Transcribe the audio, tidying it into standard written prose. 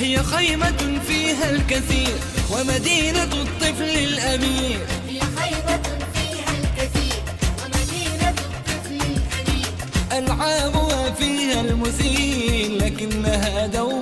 هي خيمة فيها الكثير ومدينة الطفل الأمير. هي خيمة فيها الكثير ومدينة الطفل الأمير. ألعابها فيها المثير لكنها دوما